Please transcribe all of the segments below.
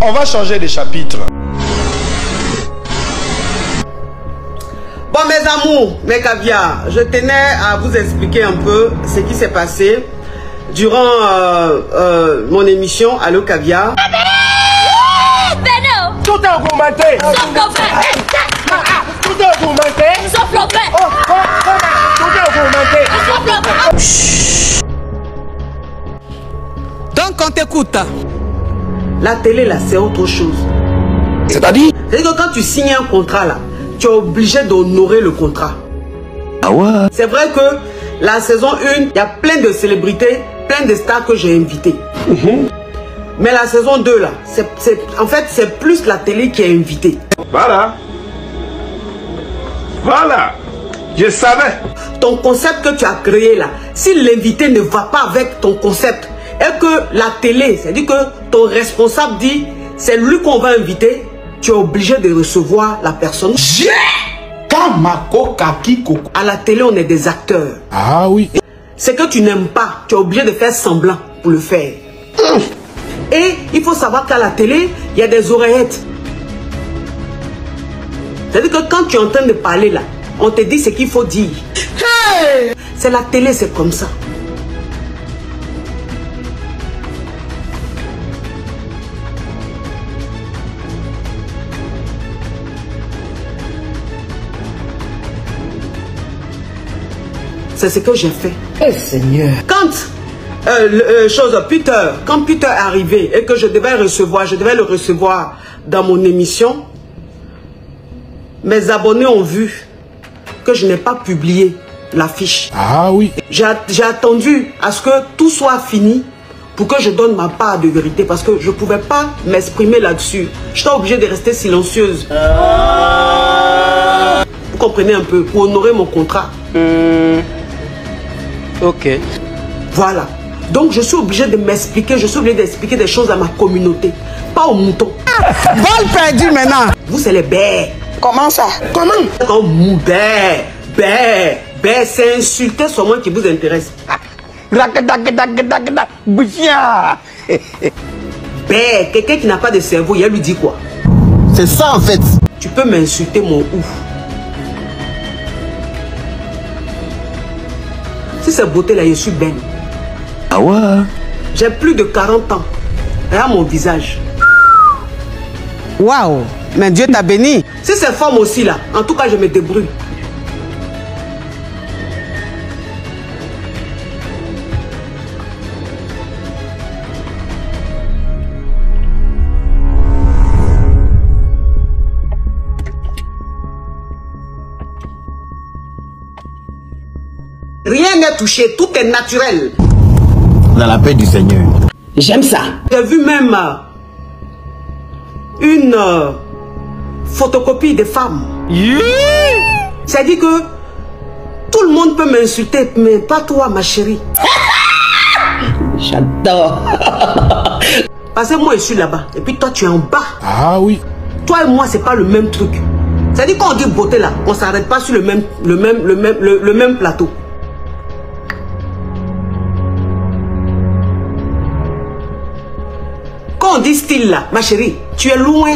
On va changer de chapitre. Bon mes amours, mes caviars, je tenais à vous expliquer un peu ce qui s'est passé durant mon émission Allo Caviar. Tout est augmenté. Tout est augmenté. Tout est augmenté. Donc on t'écoute. La télé là c'est autre chose. C'est-à-dire? C'est-à-dire que quand tu signes un contrat là, tu es obligé d'honorer le contrat. Ah ouais? C'est vrai que la saison 1, il y a plein de célébrités, plein de stars que j'ai invitées. Mais la saison 2 là, en fait c'est plus la télé qui est invitée. Voilà. Voilà. Je savais. Ton concept que tu as créé là, si l'invité ne va pas avec ton concept et que la télé, c'est-à-dire que ton responsable dit c'est lui qu'on va inviter, tu es obligé de recevoir la personne. À la télé, on est des acteurs. Ah oui. C'est que tu n'aimes pas, tu es obligé de faire semblant pour le faire. Et il faut savoir qu'à la télé, il y a des oreillettes. C'est-à-dire que quand tu es en train de parler là, on te dit ce qu'il faut dire. C'est la télé, c'est comme ça. C'est ce que j'ai fait. Eh Seigneur. Quand quand Peter est arrivé et que je devais le recevoir dans mon émission, mes abonnés ont vu que je n'ai pas publié l'affiche. Ah oui. J'ai attendu à ce que tout soit fini pour que je donne ma part de vérité parce que je ne pouvais pas m'exprimer là-dessus. J'étais obligée de rester silencieuse. Vous comprenez un peu, pour honorer mon contrat. Ok. Voilà. Donc je suis obligée de m'expliquer, je suis obligée d'expliquer des choses à ma communauté, pas aux moutons. Balle perdue maintenant. Vous c'est les bêtes. Comment ça? Comment? Comme mou, bête, c'est insulter sur moi qui vous intéresse. Bête, quelqu'un qui n'a pas de cerveau, il lui dit quoi? C'est ça en fait. Tu peux m'insulter mon ouf. Si c'est beauté là, je suis belle. Ah ouais? J'ai plus de 40 ans. Regarde mon visage. Waouh. Mais Dieu t'a béni. Si c'est femme aussi là, en tout cas je me débrouille. Rien n'est touché, tout est naturel. Dans la paix du Seigneur. J'aime ça. J'ai vu même une photocopie de femmes. C'est-à-dire que tout le monde peut m'insulter, mais pas toi, ma chérie. J'adore. Parce que moi, je suis là-bas. Et puis toi, tu es en bas. Ah oui. Toi et moi, c'est pas le même truc. C'est-à-dire quand on dit beauté là, on s'arrête pas sur le même plateau. Quand on dit style là, ma chérie, tu es loin.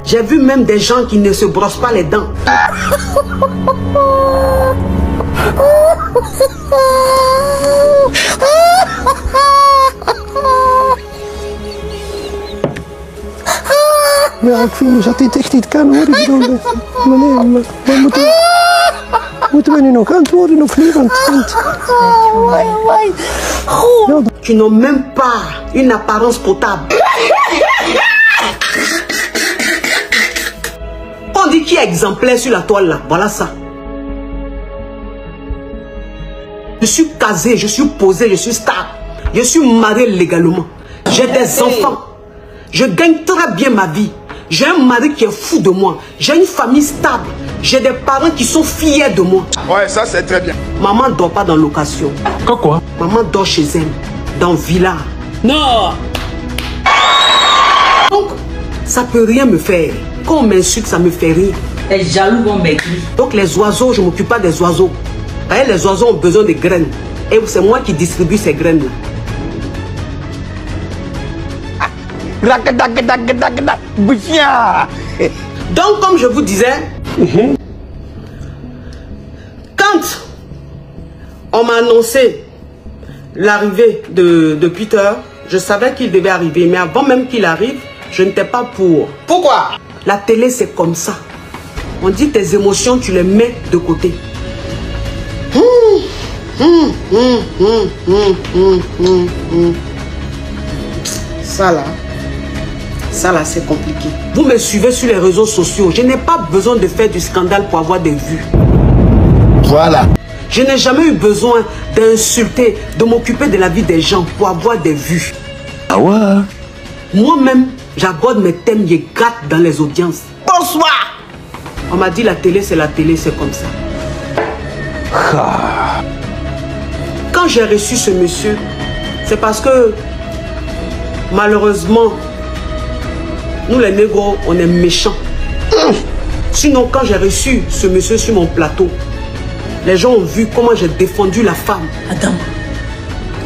J'ai vu même des gens qui ne se brossent pas les dents. Ja, ik vind dat dit echt niet kan hoor. Ik bedoel, meneer, moeten we nu nog antwoorden of niet? Want tu n'as même pas une apparence potable. On dit qui est exemplaire sur la toile là, voilà ça. Je suis casé, je suis posé, je suis stable. Je suis marié légalement. J'ai des enfants. Je gagne très bien ma vie. J'ai un mari qui est fou de moi. J'ai une famille stable. J'ai des parents qui sont fiers de moi. Ouais, ça c'est très bien. Maman ne dort pas dans location. Quoi? Maman dort chez elle, dans villa. Non. Donc, ça peut rien me faire. Quand on m'insulte, ça me fait rire. Les jaloux vont maigrir. Donc les oiseaux, je ne m'occupe pas des oiseaux. Les oiseaux ont besoin de graines. Et c'est moi qui distribue ces graines-là. Donc, comme je vous disais, quand on m'a annoncé l'arrivée de Peter, je savais qu'il devait arriver. Mais avant même qu'il arrive, je n'étais pas pour. Pourquoi? La télé, c'est comme ça. On dit tes émotions, tu les mets de côté. Ça là, c'est compliqué. Vous me suivez sur les réseaux sociaux. Je n'ai pas besoin de faire du scandale pour avoir des vues. Voilà. Je n'ai jamais eu besoin d'insulter, de m'occuper de la vie des gens pour avoir des vues. Ah ouais? Moi-même, j'aborde mes thèmes, je gratte dans les audiences. Bonsoir! On m'a dit la télé, c'est comme ça. Quand j'ai reçu ce monsieur, c'est parce que malheureusement, nous les négros, on est méchants. Sinon, quand j'ai reçu ce monsieur sur mon plateau, les gens ont vu comment j'ai défendu la femme. Adam.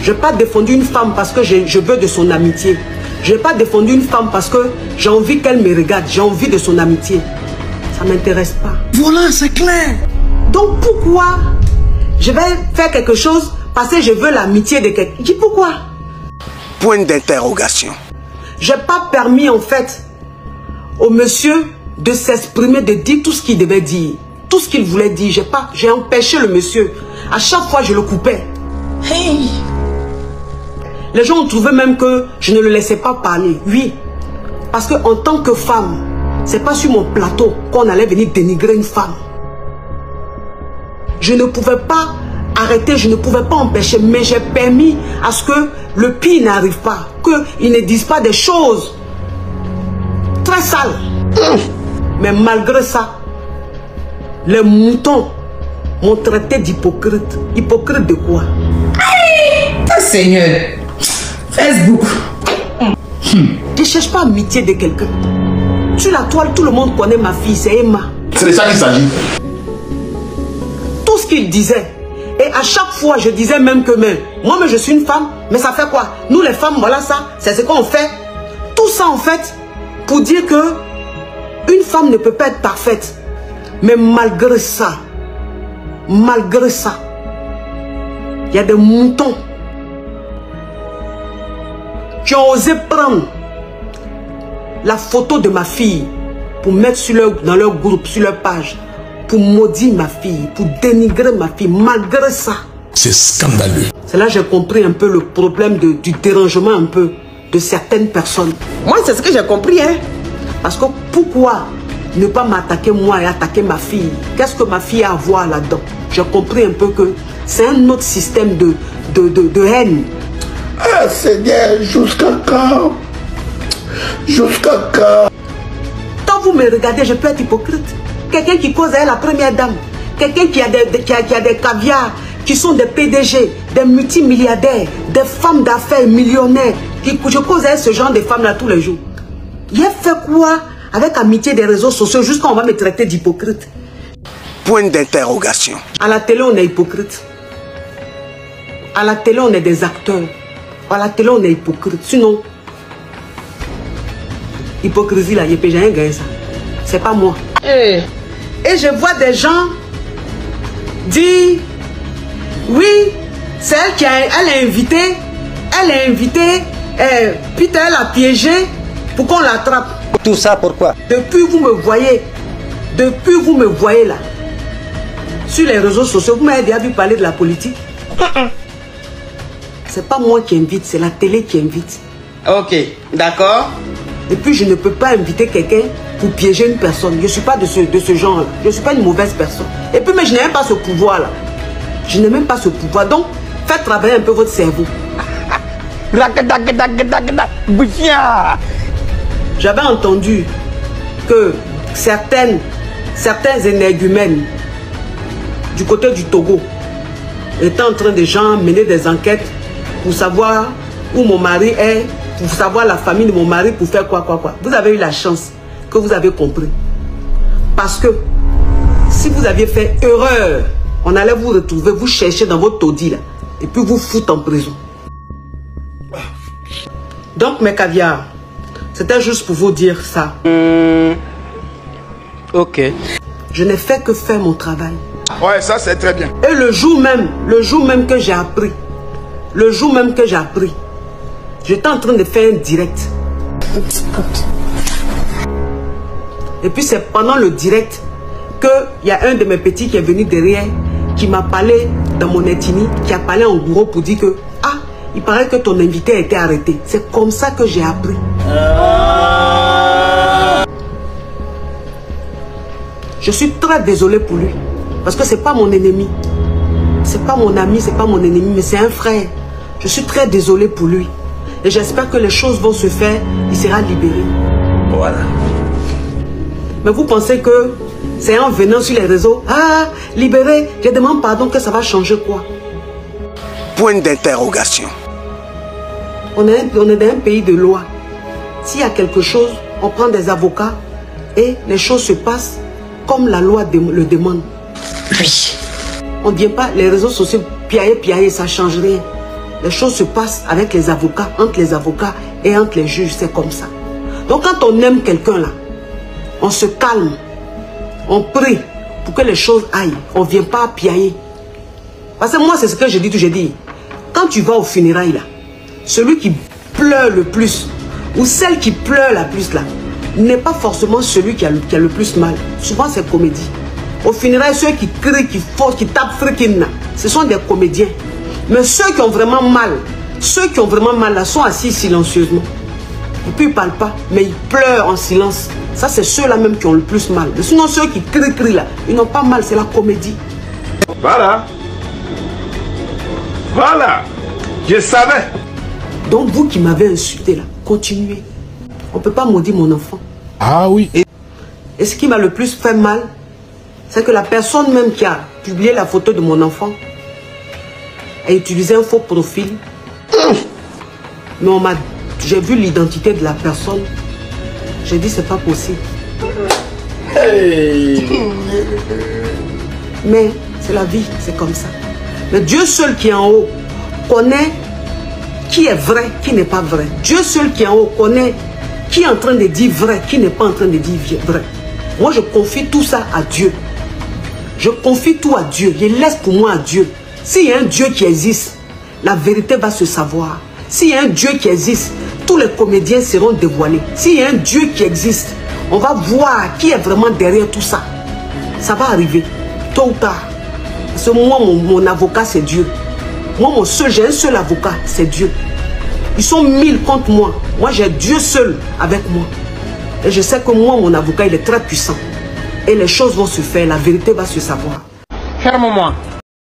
Je n'ai pas défendu une femme parce que je veux de son amitié. Je n'ai pas défendu une femme parce que j'ai envie qu'elle me regarde. J'ai envie de son amitié. Ça ne m'intéresse pas. Voilà, c'est clair. Donc pourquoi je vais faire quelque chose parce que je veux l'amitié de quelqu'un? Je dis pourquoi? Point d'interrogation. Je n'ai pas permis en fait au monsieur de s'exprimer, de dire tout ce qu'il devait dire. Tout ce qu'il voulait dire. J'ai empêché le monsieur. À chaque fois, je le coupais. Hey. Les gens ont trouvé même que je ne le laissais pas parler. Oui. Parce qu'en tant que femme, c'est pas sur mon plateau qu'on allait venir dénigrer une femme. Je ne pouvais pas arrêter, je ne pouvais pas empêcher, mais j'ai permis à ce que le pire n'arrive pas. Qu'ils ne disent pas des choses très sales. Mais malgré ça, les moutons m'ont traité d'hypocrite. Hypocrite de quoi? Seigneur. Facebook. Je ne cherche pas amitié de quelqu'un. Sur la toile, tout le monde connaît ma fille, c'est Emma. C'est de ça qu'il s'agit. Tout ce qu'il disait. Et à chaque fois, je disais même que moi, je suis une femme, mais ça fait quoi? Nous les femmes, voilà ça, c'est ce qu'on fait. Tout ça en fait, pour dire que une femme ne peut pas être parfaite. Mais malgré ça, il y a des moutons qui ont osé prendre la photo de ma fille pour mettre dans leur groupe, sur leur page, pour maudire ma fille, pour dénigrer ma fille, malgré ça. C'est scandaleux. C'est là que j'ai compris un peu le problème du dérangement un peu de certaines personnes. Moi, c'est ce que j'ai compris, hein. Parce que pourquoi ne pas m'attaquer moi et attaquer ma fille? Qu'est-ce que ma fille a à voir là-dedans? J'ai compris un peu que c'est un autre système de haine. Ah Seigneur, jusqu'à quand? Jusqu'à quand? Quand vous me regardez, je peux être hypocrite. Quelqu'un qui cause à la première dame, quelqu'un qui a des caviars, qui sont des PDG, des multimilliardaires, des femmes d'affaires millionnaires, je cause à ce genre de femmes-là tous les jours. Il a fait quoi avec amitié des réseaux sociaux jusqu'à on va me traiter d'hypocrite? Point d'interrogation. À la télé, on est hypocrite. À la télé, on est des acteurs. À la télé, on est hypocrite. Sinon, hypocrisie là, j'ai rien gagné ça. C'est pas moi. Et je vois des gens dire, oui, c'est elle qui elle est invitée, Peter elle a piégé pour qu'on l'attrape. Tout ça pourquoi? Depuis vous me voyez là, sur les réseaux sociaux, vous m'avez déjà vu parler de la politique? C'est pas moi qui invite, c'est la télé qui invite. Ok, d'accord. Et puis je ne peux pas inviter quelqu'un pour piéger une personne. Je ne suis pas de ce genre-là. Je ne suis pas une mauvaise personne. Et puis mais je n'ai même pas ce pouvoir-là. Je n'ai même pas ce pouvoir. Donc, faites travailler un peu votre cerveau. J'avais entendu que certains énergumènes du côté du Togo étaient en train de mener des enquêtes pour savoir où mon mari est, pour savoir la famille de mon mari, pour faire quoi. Vous avez eu la chance que vous avez compris. Parce que Si vous aviez fait erreur, on allait vous retrouver, vous chercher dans votre taudis là, et puis vous foutre en prison. Donc mes caviars, c'était juste pour vous dire ça. Ok. Je n'ai fait que faire mon travail. Ouais, ça c'est très bien. Et le jour même que j'ai appris, j'étais en train de faire un direct. Et puis c'est pendant le direct qu'il y a un de mes petits qui est venu derrière, qui m'a parlé dans mon ethnie, qui a parlé en gros pour dire que ah, il paraît que ton invité a été arrêté. C'est comme ça que j'ai appris. Je suis très désolé pour lui. Parce que c'est pas mon ennemi. C'est pas mon ami, c'est pas mon ennemi, mais c'est un frère. Je suis très désolé pour lui. Et j'espère que les choses vont se faire, il sera libéré. Voilà. Mais vous pensez que c'est en venant sur les réseaux, ah, libéré, je demande pardon, que ça va changer quoi? Point d'interrogation. On est dans un pays de loi. S'il y a quelque chose, on prend des avocats et les choses se passent comme la loi le demande. Oui. On ne vient pas, les réseaux sociaux, piailler, ça ne change rien. Les choses se passent avec les avocats, entre les avocats et entre les juges, c'est comme ça. Donc quand on aime quelqu'un là, on se calme, on prie pour que les choses aillent. On ne vient pas piailler. Parce que moi, c'est ce que je dis, j'ai dit. Quand tu vas au funérailles là, celui qui pleure le plus, ou celle qui pleure la plus là, n'est pas forcément celui qui a le plus mal. Souvent, c'est comédie. Au funérailles, ceux qui crient, qui forcent, qui tapent frikin, ce sont des comédiens. Mais ceux qui ont vraiment mal, là, sont assis silencieusement. Et puis ils ne parlent pas, mais ils pleurent en silence. Ça, c'est ceux-là même qui ont le plus mal. Mais sinon, ceux qui crient là, ils n'ont pas mal, c'est la comédie. Voilà. Voilà. Je savais. Donc, vous qui m'avez insulté là, continuez. On ne peut pas maudire mon enfant. Ah oui. Et ce qui m'a le plus fait mal, c'est que la personne même qui a publié la photo de mon enfant a utilisé un faux profil. Mais j'ai vu l'identité de la personne. J'ai dit c'est pas possible. Hey. Mais c'est la vie, c'est comme ça. Mais Dieu seul qui est en haut connaît qui est vrai, qui n'est pas vrai. Dieu seul qui est en haut connaît qui est en train de dire vrai, qui n'est pas en train de dire vrai. Moi je confie tout ça à Dieu. Je confie tout à Dieu. Je laisse pour moi à Dieu. S'il y a un Dieu qui existe, la vérité va se savoir. S'il y a un Dieu qui existe, tous les comédiens seront dévoilés. S'il y a un Dieu qui existe, on va voir qui est vraiment derrière tout ça. Ça va arriver, tôt ou tard. Parce que moi, mon avocat, c'est Dieu. Moi, j'ai un seul avocat, c'est Dieu. Ils sont 1000 contre moi. Moi, j'ai Dieu seul avec moi. Et je sais que moi, mon avocat, il est très puissant. Et les choses vont se faire, la vérité va se savoir. Ferme-moi.